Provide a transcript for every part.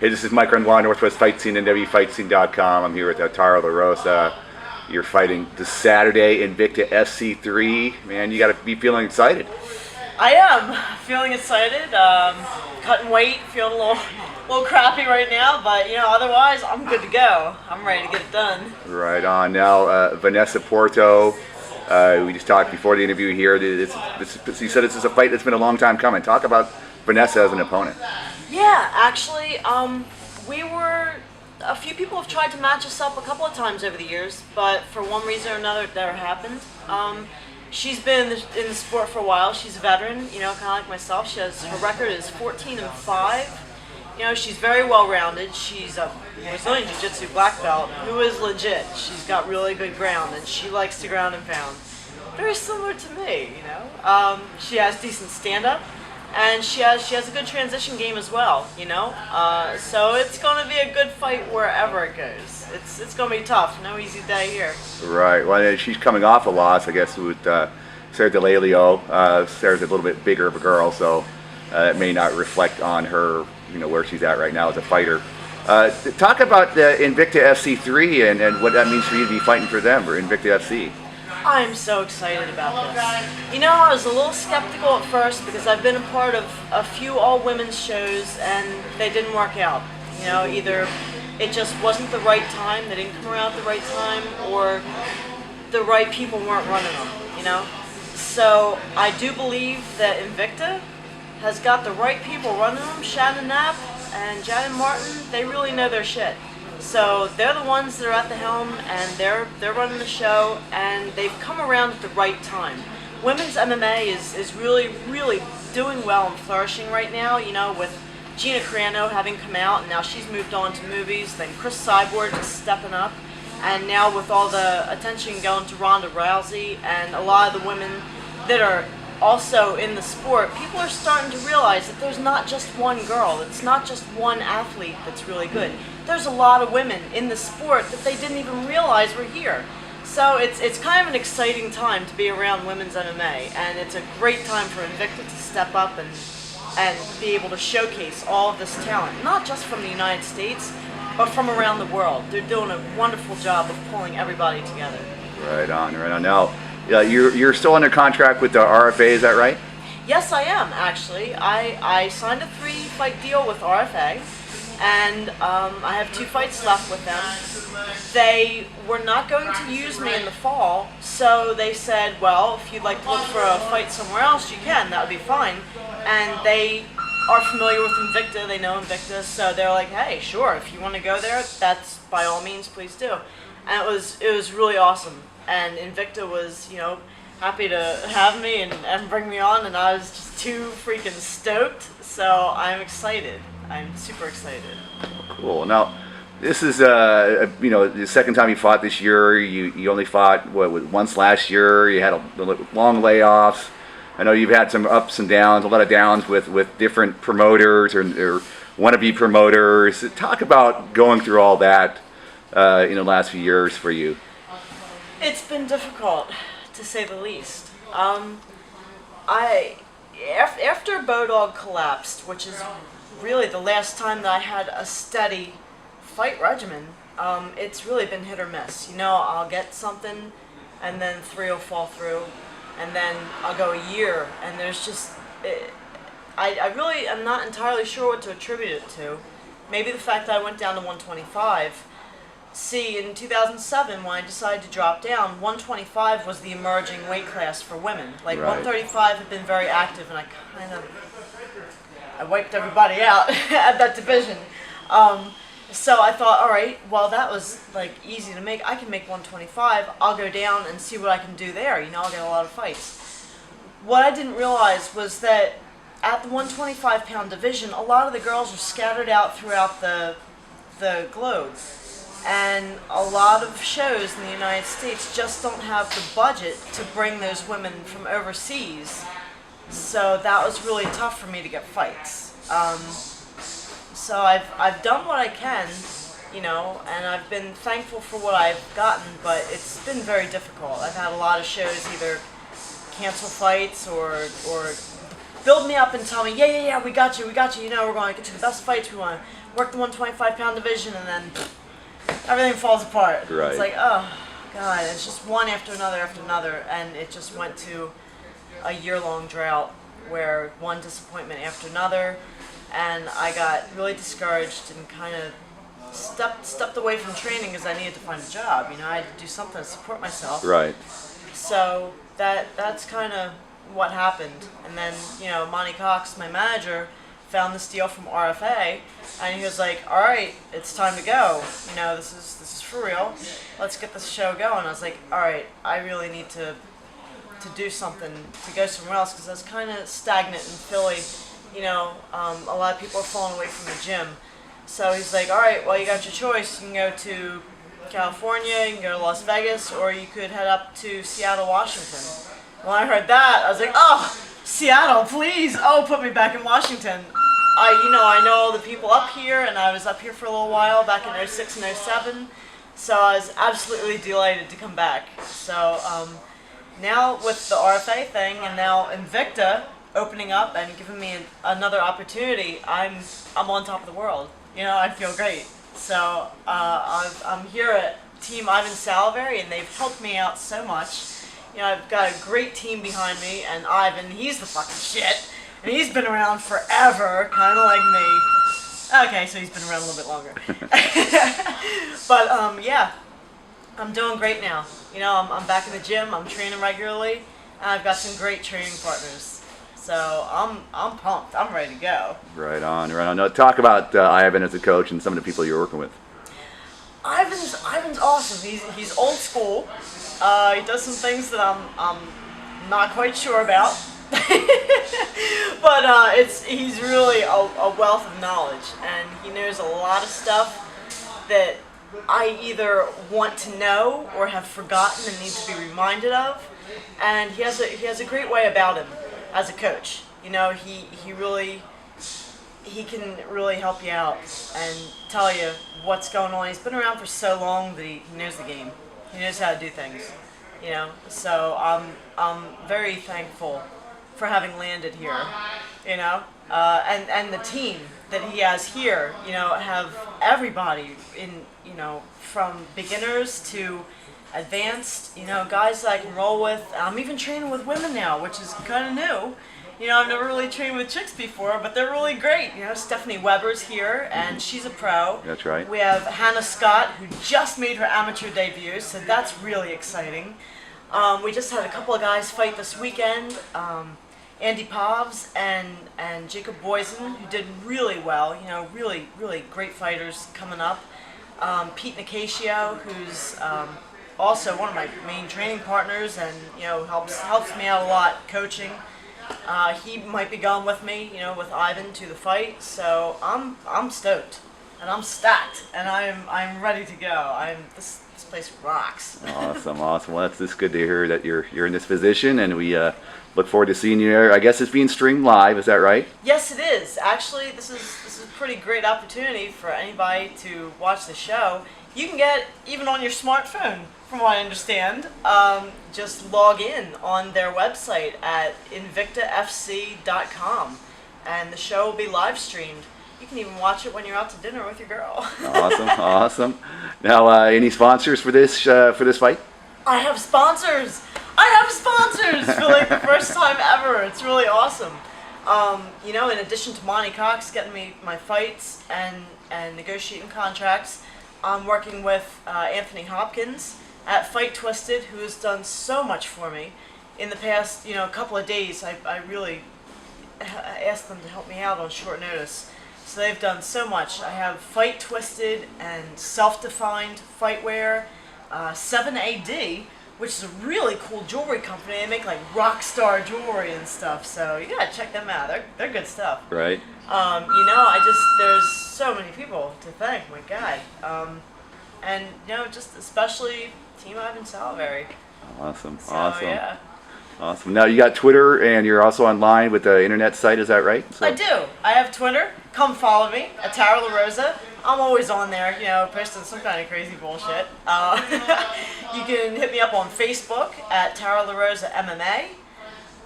Hey, this is Mike Renoir, Northwest Fight Scene, NWFightScene.com. I'm here with Tara LaRosa. You're fighting this Saturday, Invicta FC3. Man, you got to be feeling excited. I am feeling excited. Cutting weight, feeling a little crappy right now, but otherwise I'm good to go. I'm ready to get it done. Right on. Now, Vanessa Porto. We just talked before the interview here. You said this is a fight that's been a long time coming. Talk about Vanessa as an opponent. Yeah, actually, a few people have tried to match us up a couple of times over the years, but for one reason or another, it never happened. She's been in the sport for a while. She's a veteran, kind of like myself. Her record is 14-5. She's very well-rounded. She's a Brazilian Jiu-Jitsu black belt who is legit. She's got really good ground, and she likes to ground and pound. Very similar to me, She has decent stand-up. And she has a good transition game as well, So it's going to be a good fight wherever it goes. It's going to be tough. No easy day here. Right. Well, she's coming off a loss, I guess, with Sarah DeLelio. Sarah's a little bit bigger of a girl, so it may not reflect on her, where she's at right now as a fighter. Talk about Invicta FC3 and what that means for you to be fighting for them, or Invicta FC. I'm so excited about this. I was a little skeptical at first because I've been a part of a few all-women's shows and they didn't work out. Either it just wasn't the right time, they didn't come around at the right time, or the right people weren't running them, So I do believe that Invicta has got the right people running them. Shannon Knapp and Janet Martin, they really know their shit. So they're the ones that are at the helm, and they're running the show, and they've come around at the right time. Women's MMA is really, really doing well and flourishing right now, with Gina Carano having come out, and now she's moved on to movies, then Chris Cyborg is stepping up, and now with all the attention going to Ronda Rousey, and a lot of the women that are also in the sport, people are starting to realize that there's not just one girl, it's not just one athlete that's really good. There's a lot of women in the sport that they didn't even realize were here. So it's kind of an exciting time to be around women's MMA, and it's a great time for Invicta to step up and be able to showcase all of this talent, not just from the United States, but from around the world. They're doing a wonderful job of pulling everybody together. Right on. Now, you're still under contract with the RFA, is that right? Yes, I am, actually. I signed a 3-fight deal with RFA, and I have 2 fights left with them. They were not going to use me in the fall, so they said, well, if you'd like to look for a fight somewhere else, you can, that would be fine. And they are familiar with Invicta, they know Invicta, so they're like, hey, sure, if you want to go there, that's by all means, please do. And it was really awesome. And Invicta was, happy to have me and bring me on, and I was just too freaking stoked, so I'm excited. I'm super excited. Cool. Now, this is the second time you fought this year. You only fought once last year. You had long layoffs. I know you've had some ups and downs, a lot of downs with different promoters or wannabe promoters. Talk about going through all that in the last few years for you. It's been difficult, to say the least. After Bodog collapsed, which is really the last time that I had a steady fight regimen, it's really been hit or miss. I'll get something, and then 3 will fall through, and then I'll go a year, and there's just... I really am not entirely sure what to attribute it to. Maybe the fact that I went down to 125. See, in 2007, when I decided to drop down, 125 was the emerging weight class for women. Like, right. 135 had been very active, and I wiped everybody out at that division. So I thought, all right, well, that was like easy to make. I can make 125. I'll go down and see what I can do there. I'll get a lot of fights. What I didn't realize was that at the 125-pound division, a lot of the girls are scattered out throughout the globe. And a lot of shows in the United States just don't have the budget to bring those women from overseas. So that was really tough for me to get fights. So I've done what I can, and I've been thankful for what I've gotten, but it's been very difficult. I've had a lot of shows either cancel fights or build me up and tell me, yeah, we got you. You know, we're going to get you the best fights. We want to work the 125-pound division, and then everything falls apart. Right. It's like, oh God, it's just one after another, and it just went to a year-long drought where one disappointment after another, and I got really discouraged and kind of stepped away from training because I needed to find a job. You know, I had to do something to support myself. Right. So that's kind of what happened. And then, you know, Monty Cox, my manager, found this deal from RFA, and he was like, "All right, it's time to go. You know, this is for real. Let's get this show going." I was like, "All right, I really need to do something, to go somewhere else, because I was kind of stagnant in Philly. You know, a lot of people are falling away from the gym." So he's like, "All right, well, you got your choice. You can go to California, you can go to Las Vegas, or you could head up to Seattle, Washington." When I heard that, I was like, "Oh, Seattle, please! Oh, put me back in Washington." I know all the people up here, and I was up here for a little while back in '06 and '07, so I was absolutely delighted to come back. So now with the RFA thing, and now Invicta opening up and giving me another opportunity, I'm on top of the world. You know, I feel great. So I'm here at Team Ivan Salivary, and they've helped me out so much. You know, I've got a great team behind me, and Ivan, he's the fucking shit. And he's been around forever, kind of like me. Okay, so he's been around a little bit longer. But yeah, I'm doing great now. You know, I'm back in the gym, I'm training regularly, and I've got some great training partners. So I'm pumped, I'm ready to go. Right on, right on. Now, talk about Ivan as a coach and some of the people you're working with. Ivan's awesome. He's old school. He does some things that I'm not quite sure about. But he's really a wealth of knowledge, and he knows a lot of stuff that I either want to know or have forgotten and need to be reminded of. And he has a great way about him as a coach. You know, he can really help you out and tell you what's going on. He's been around for so long that he knows the game. He knows how to do things. You know, so I'm very thankful for having landed here, you know, and the team that he has here, you know, have everybody in, you know, from beginners to advanced, you know, guys that I can roll with. I'm even training with women now, which is kind of new. You know, I've never really trained with chicks before, but they're really great. You know, Stephanie Weber's here, and she's a pro. That's right. We have Hannah Scott, who just made her amateur debut, so that's really exciting. We just had a couple of guys fight this weekend. Andy Povs and Jacob Boysen, who did really well, you know, really great fighters coming up. Pete Nicasio, who's also one of my main training partners, and you know helps me out a lot coaching. He might be going with me, you know, with Ivan to the fight. So I'm stoked, and I'm stacked, and I'm ready to go. This place rocks. Awesome. Well, that's good to hear that you're in this position, and we look forward to seeing you there. I guess it's being streamed live. Is that right? Yes, it is. Actually, this is a pretty great opportunity for anybody to watch the show. You can get even on your smartphone, from what I understand. Just log in on their website at invictafc.com, and the show will be live streamed. You can even watch it when you're out to dinner with your girl. Awesome. Now, any sponsors for this fight? I have sponsors for like the first time ever. It's really awesome. You know, in addition to Monty Cox getting me my fights and negotiating contracts, I'm working with Anthony Hopkins at Fight Twisted, who has done so much for me in the past, you know, couple of days. I really asked them to help me out on short notice. So they've done so much. I have Fight Twisted and Self-Defined Fightwear, 7AD, which is a really cool jewelry company. They make like rock star jewelry and stuff. So you gotta check them out. They're good stuff. Right. You know, there's so many people to thank. My God. And you know, just especially Team Ivan Salivary. Awesome. So, yeah. Awesome. Now you got Twitter, and you're also online with the internet site. Is that right? So. I do. I have Twitter. Come follow me at Tara LaRosa. I'm always on there, you know, posting some kind of crazy bullshit. You can hit me up on Facebook at Tara LaRosa MMA.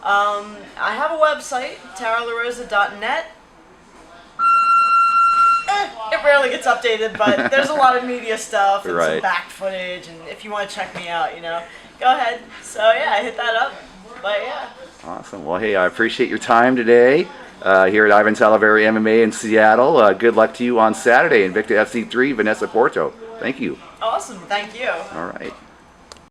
I have a website, TaraLaRosa.net. It rarely gets updated, but there's a lot of media stuff and some Right. back footage, and if you want to check me out, go ahead. So yeah, I hit that up. But yeah. Awesome. Well, hey, I appreciate your time today here at Ivan Talavera MMA in Seattle. Good luck to you on Saturday, Invicta FC3, Vanessa Porto. Thank you. Awesome. Thank you. All right.